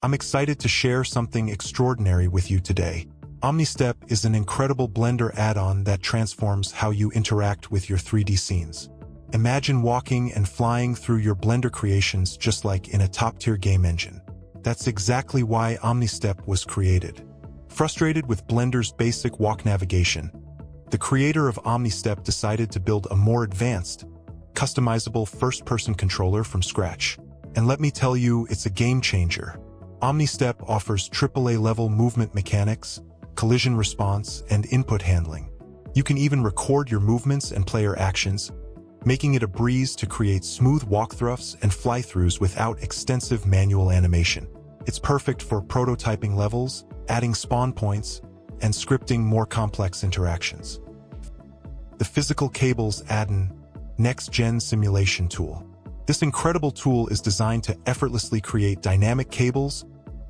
I'm excited to share something extraordinary with you today. Omnistep is an incredible Blender add-on that transforms how you interact with your 3D scenes. Imagine walking and flying through your Blender creations just like in a top-tier game engine. That's exactly why Omnistep was created. Frustrated with Blender's basic walk navigation, the creator of Omnistep decided to build a more advanced, customizable first-person controller from scratch. And let me tell you, it's a game changer. Omnistep offers AAA-level movement mechanics, collision response, and input handling. You can even record your movements and player actions, making it a breeze to create smooth walkthroughs and fly-throughs without extensive manual animation. It's perfect for prototyping levels, adding spawn points, and scripting more complex interactions. The Physical Cables Addon Next-Gen Simulation Tool. This incredible tool is designed to effortlessly create dynamic cables,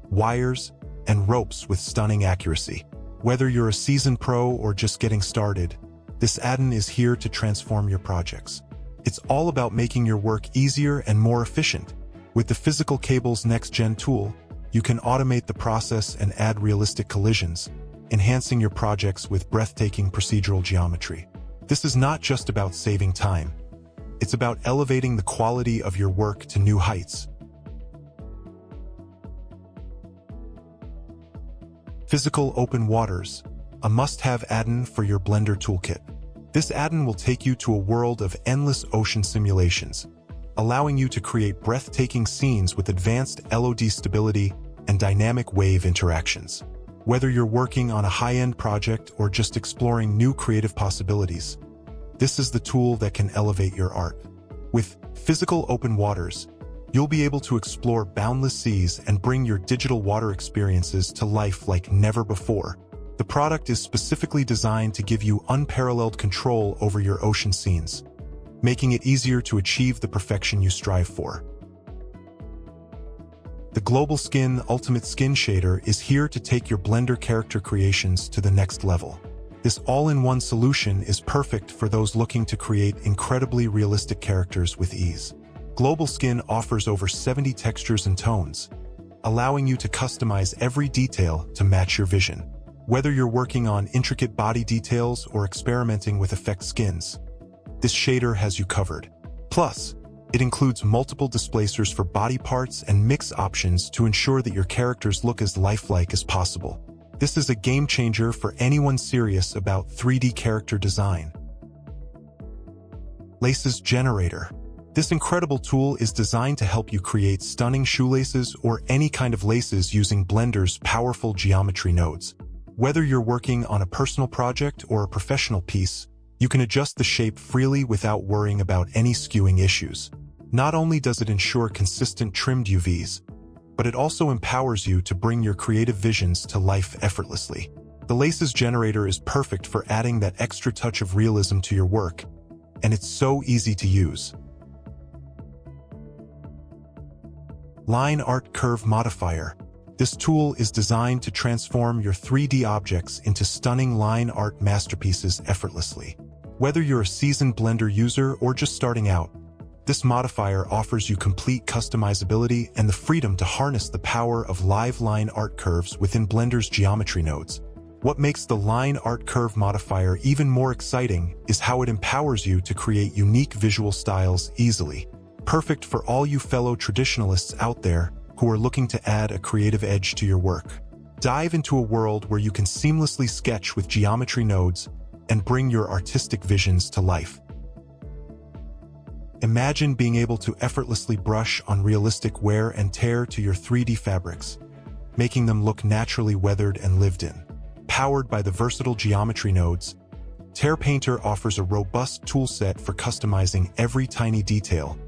wires, and ropes with stunning accuracy. Whether you're a seasoned pro or just getting started, this add-on is here to transform your projects. It's all about making your work easier and more efficient. With the Physical Cables Next-Gen tool, you can automate the process and add realistic collisions, enhancing your projects with breathtaking procedural geometry. This is not just about saving time. It's about elevating the quality of your work to new heights. Physical Open Waters, a must-have add-on for your Blender toolkit. This add-on will take you to a world of endless ocean simulations, allowing you to create breathtaking scenes with advanced LOD stability and dynamic wave interactions. Whether you're working on a high-end project or just exploring new creative possibilities, this is the tool that can elevate your art. With Physical Open Waters, you'll be able to explore boundless seas and bring your digital water experiences to life like never before. The product is specifically designed to give you unparalleled control over your ocean scenes, making it easier to achieve the perfection you strive for. The Globalskin Ultimate Skin Shader is here to take your Blender character creations to the next level. This all-in-one solution is perfect for those looking to create incredibly realistic characters with ease. Globalskin offers over 70 textures and tones, allowing you to customize every detail to match your vision. Whether you're working on intricate body details or experimenting with effect skins, this shader has you covered. Plus, it includes multiple displacers for body parts and mix options to ensure that your characters look as lifelike as possible. This is a game changer for anyone serious about 3D character design. Laces Generator. This incredible tool is designed to help you create stunning shoelaces or any kind of laces using Blender's powerful geometry nodes. Whether you're working on a personal project or a professional piece, you can adjust the shape freely without worrying about any skewing issues. Not only does it ensure consistent trimmed UVs, but it also empowers you to bring your creative visions to life effortlessly. The Laces Generator is perfect for adding that extra touch of realism to your work, and it's so easy to use. Line Art Curve Modifier. This tool is designed to transform your 3D objects into stunning line art masterpieces effortlessly. Whether you're a seasoned Blender user or just starting out, this modifier offers you complete customizability and the freedom to harness the power of live line art curves within Blender's geometry nodes. What makes the Line Art Curve Modifier even more exciting is how it empowers you to create unique visual styles easily. Perfect for all you fellow traditionalists out there who are looking to add a creative edge to your work. Dive into a world where you can seamlessly sketch with geometry nodes and bring your artistic visions to life. Imagine being able to effortlessly brush on realistic wear and tear to your 3D fabrics, making them look naturally weathered and lived in. Powered by the versatile geometry nodes, Tear Painter offers a robust toolset for customizing every tiny detail,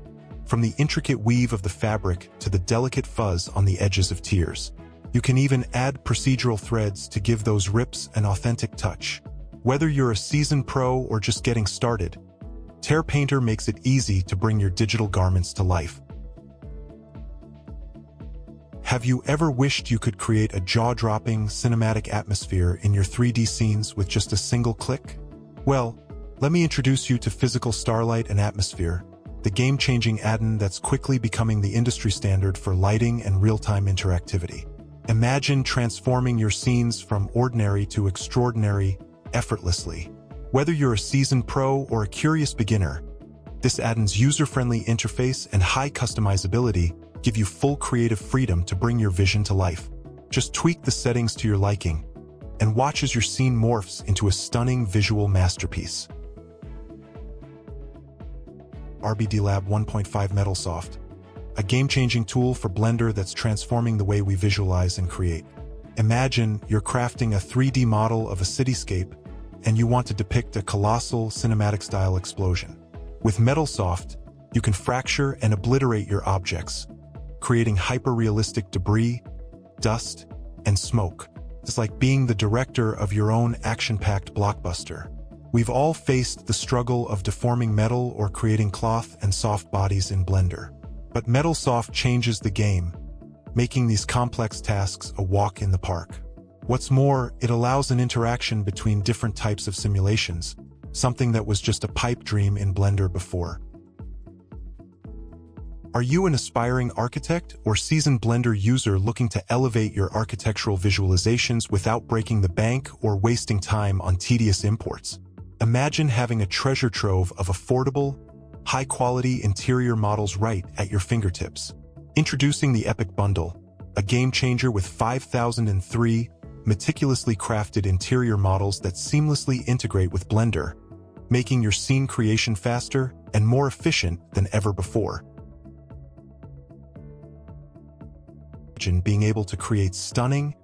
from the intricate weave of the fabric to the delicate fuzz on the edges of tears. You can even add procedural threads to give those rips an authentic touch. Whether you're a seasoned pro or just getting started, Tear Painter makes it easy to bring your digital garments to life. Have you ever wished you could create a jaw-dropping cinematic atmosphere in your 3D scenes with just a single click? Well, let me introduce you to Physical Starlight and Atmosphere, the game-changing Addon that's quickly becoming the industry standard for lighting and real-time interactivity. Imagine transforming your scenes from ordinary to extraordinary effortlessly. Whether you're a seasoned pro or a curious beginner, this Addon's user-friendly interface and high customizability give you full creative freedom to bring your vision to life. Just tweak the settings to your liking and watch as your scene morphs into a stunning visual masterpiece. RBDLAB 1.5 METALSOFT, a game-changing tool for Blender that's transforming the way we visualize and create. Imagine you're crafting a 3D model of a cityscape and you want to depict a colossal cinematic-style explosion. With METALSOFT, you can fracture and obliterate your objects, creating hyper-realistic debris, dust, and smoke. It's like being the director of your own action-packed blockbuster. We've all faced the struggle of deforming metal or creating cloth and soft bodies in Blender. But METALSOFT changes the game, making these complex tasks a walk in the park. What's more, it allows an interaction between different types of simulations, something that was just a pipe dream in Blender before. Are you an aspiring architect or seasoned Blender user looking to elevate your architectural visualizations without breaking the bank or wasting time on tedious imports? Imagine having a treasure trove of affordable, high-quality interior models right at your fingertips. Introducing the Epic Bundle, a game-changer with 5,003 meticulously crafted interior models that seamlessly integrate with Blender, making your scene creation faster and more efficient than ever before. Imagine being able to create stunning,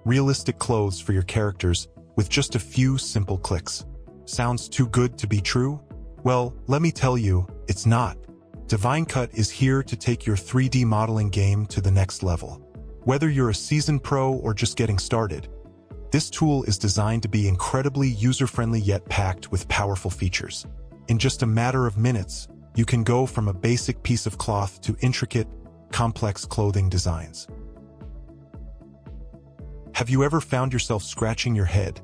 realistic clothes for your characters with just a few simple clicks. Sounds too good to be true? Well, let me tell you, it's not. Divine Cut is here to take your 3D modeling game to the next level. Whether you're a seasoned pro or just getting started, this tool is designed to be incredibly user-friendly yet packed with powerful features. In just a matter of minutes, you can go from a basic piece of cloth to intricate, complex clothing designs. Have you ever found yourself scratching your head,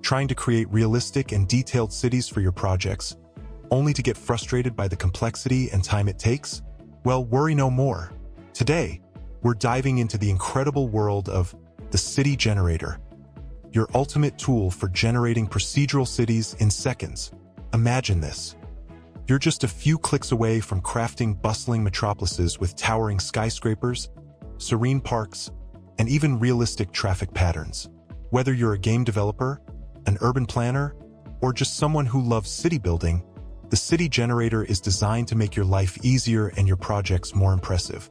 trying to create realistic and detailed cities for your projects, only to get frustrated by the complexity and time it takes? Well, worry no more. Today, we're diving into the incredible world of the City Generator, your ultimate tool for generating procedural cities in seconds. Imagine this. You're just a few clicks away from crafting bustling metropolises with towering skyscrapers, serene parks, and even realistic traffic patterns. Whether you're a game developer, an urban planner, or just someone who loves city building, the City Generator is designed to make your life easier and your projects more impressive.